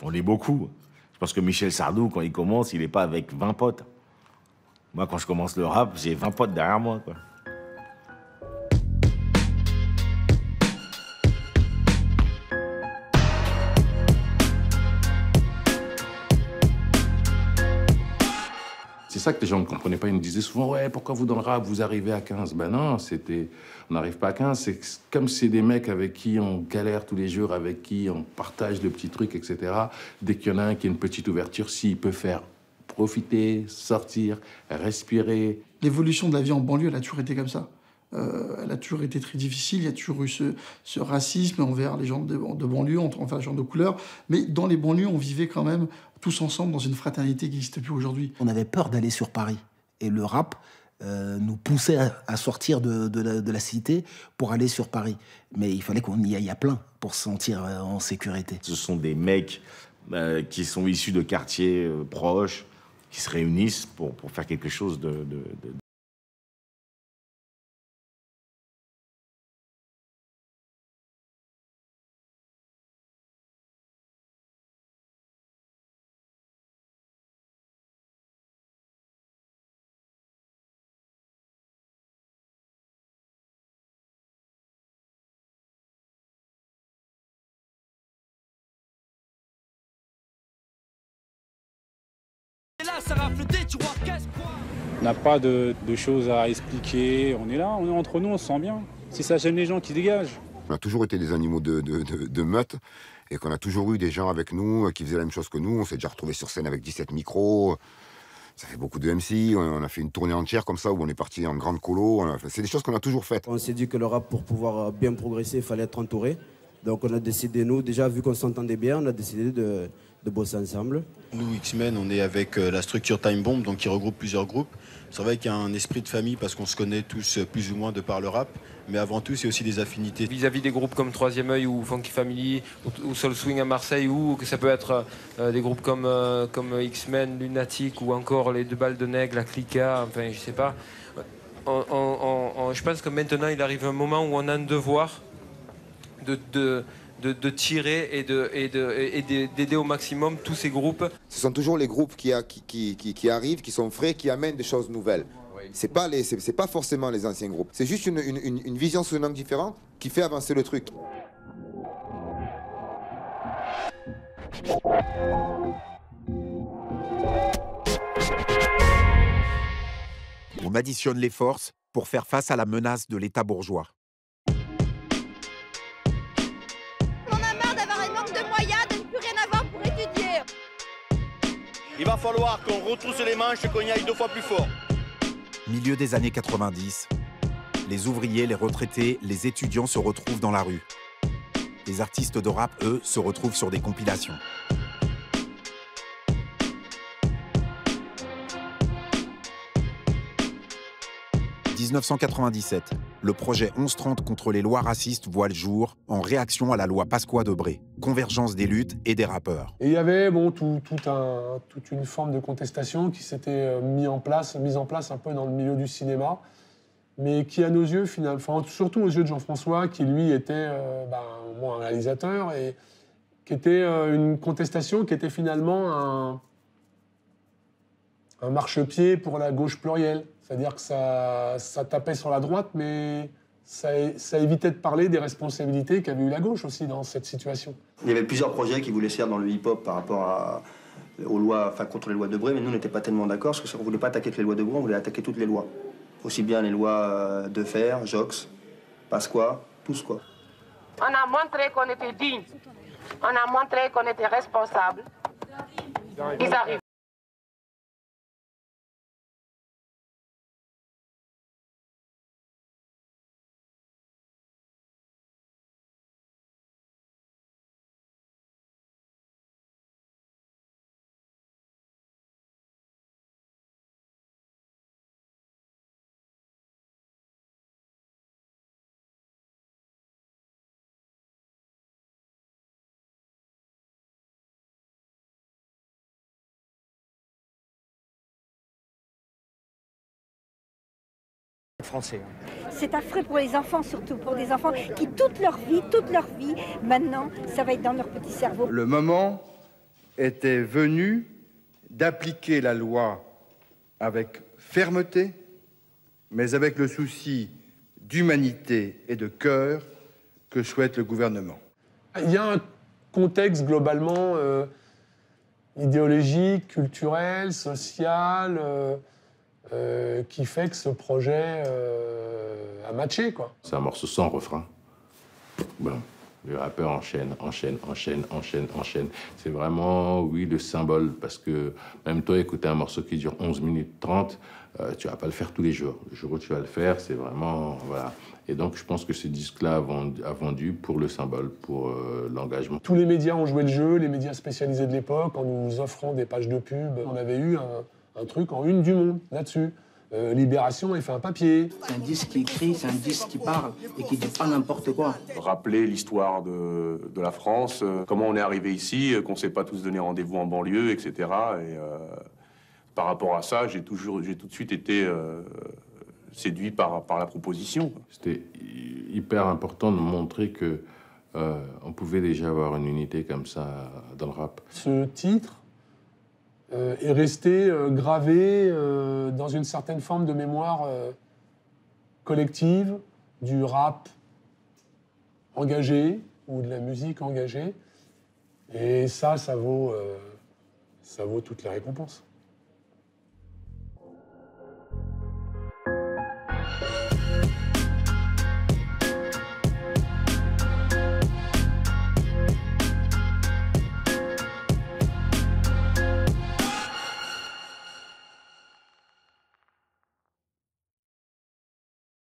On est beaucoup. Je pense que Michel Sardou, quand il commence, il n'est pas avec 20 potes. Moi, quand je commence le rap, j'ai 20 potes derrière moi, quoi. C'est ça que les gens ne comprenaient pas. Ils me disaient souvent « Ouais, pourquoi vous, dans le rap, vous arrivez à 15 ?» Ben non, on n'arrive pas à 15. C'est comme c'est des mecs avec qui on galère tous les jours, avec qui on partage de petits trucs, etc. Dès qu'il y en a un qui a une petite ouverture, s'il peut faire profiter, sortir, respirer. L'évolution de la vie en banlieue, elle a toujours été comme ça. Elle a toujours été très difficile. Il y a toujours eu ce racisme envers les gens de banlieue, enfin les gens de couleur. Mais dans les banlieues, on vivait quand même tous ensemble dans une fraternité qui n'existe plus aujourd'hui. On avait peur d'aller sur Paris. Et le rap nous poussait à sortir de la cité pour aller sur Paris. Mais il fallait qu'on y aille à plein pour se sentir en sécurité. Ce sont des mecs qui sont issus de quartiers proches, qui se réunissent pour faire quelque chose de... On n'a pas de choses à expliquer, on est là, on est entre nous, on se sent bien. Si ça gêne les gens, qui se dégagent. On a toujours été des animaux de meute et qu'on a toujours eu des gens avec nous qui faisaient la même chose que nous. On s'est déjà retrouvés sur scène avec 17 micros. Ça fait beaucoup de MC. On a fait une tournée entière comme ça où on est parti en grande colo. C'est des choses qu'on a toujours faites. On s'est dit que le rap, pour pouvoir bien progresser, il fallait être entouré. Donc on a décidé, nous, déjà vu qu'on s'entendait bien, on a décidé de bosser ensemble. Nous, X-Men, on est avec la structure Time Bomb, donc qui regroupe plusieurs groupes. C'est vrai qu'il y a un esprit de famille parce qu'on se connaît tous plus ou moins de par le rap, mais avant tout, c'est aussi des affinités. Vis-à-vis des groupes comme Troisième Œil ou Funky Family ou Soul Swing à Marseille, ou que ça peut être des groupes comme X-Men, Lunatic ou encore les Deux Balles de Nègre, la Clica, enfin je sais pas. Je pense que maintenant, il arrive un moment où on a un devoir de tirer et d'aider au maximum tous ces groupes. Ce sont toujours les groupes qui arrivent, qui sont frais, qui amènent des choses nouvelles. C'est pas forcément les anciens groupes. C'est juste une vision sur une langue différente qui fait avancer le truc. On additionne les forces pour faire face à la menace de l'État bourgeois. Il va falloir qu'on retrousse les manches et qu'on y aille 2 fois plus fort. Milieu des années 90, les ouvriers, les retraités, les étudiants se retrouvent dans la rue. Les artistes de rap, eux, se retrouvent sur des compilations. « 1997, le projet 1130 contre les lois racistes voit le jour en réaction à la loi Pasqua-Debré, convergence des luttes et des rappeurs. Et il y avait toute une forme de contestation qui s'était mise en place un peu dans le milieu du cinéma, mais qui, à nos yeux, finalement, surtout aux yeux de Jean-François, qui lui était un réalisateur, et qui était une contestation qui était finalement un marchepied pour la gauche plurielle. C'est-à-dire que ça tapait sur la droite, mais ça évitait de parler des responsabilités qu'avait eu la gauche aussi dans cette situation. Il y avait plusieurs projets qui voulaient se faire dans le hip-hop par rapport aux lois, contre les lois Debré, mais nous, on n'était pas tellement d'accord, parce qu'on ne voulait pas attaquer que les lois Debré, on voulait attaquer toutes les lois. Aussi bien les lois Defer, Jox, Pasqua, tous quoi. On a montré qu'on était digne, on a montré qu'on était responsable. Ils arrivent. Français. C'est affreux pour les enfants, surtout pour des enfants qui toute leur vie, maintenant, ça va être dans leur petit cerveau. Le moment était venu d'appliquer la loi avec fermeté, mais avec le souci d'humanité et de cœur que souhaite le gouvernement. Il y a un contexte globalement idéologique, culturel, social, qui fait que ce projet a matché, quoi. C'est un morceau sans refrain. Bon, le rappeur enchaîne. C'est vraiment, oui, le symbole, parce que même toi, écouter un morceau qui dure 11 minutes 30, tu vas pas le faire tous les jours. Le jour où tu vas le faire, c'est vraiment, voilà. Et donc, je pense que ce disque-là a vendu pour le symbole, pour l'engagement. Tous les médias ont joué le jeu, les médias spécialisés de l'époque, en nous offrant des pages de pub. On avait eu un truc en une du Monde, là-dessus. Libération a fait un papier. C'est un disque qui écrit, c'est un disque qui parle et qui dit pas n'importe quoi. Rappeler l'histoire de la France, comment on est arrivé ici, qu'on ne s'est pas tous donné rendez-vous en banlieue, etc. Et par rapport à ça, j'ai tout de suite été séduit par la proposition. C'était hyper important de montrer que on pouvait déjà avoir une unité comme ça dans le rap. Ce titre est resté gravé dans une certaine forme de mémoire collective du rap engagé ou de la musique engagée. Et ça vaut toutes les récompenses.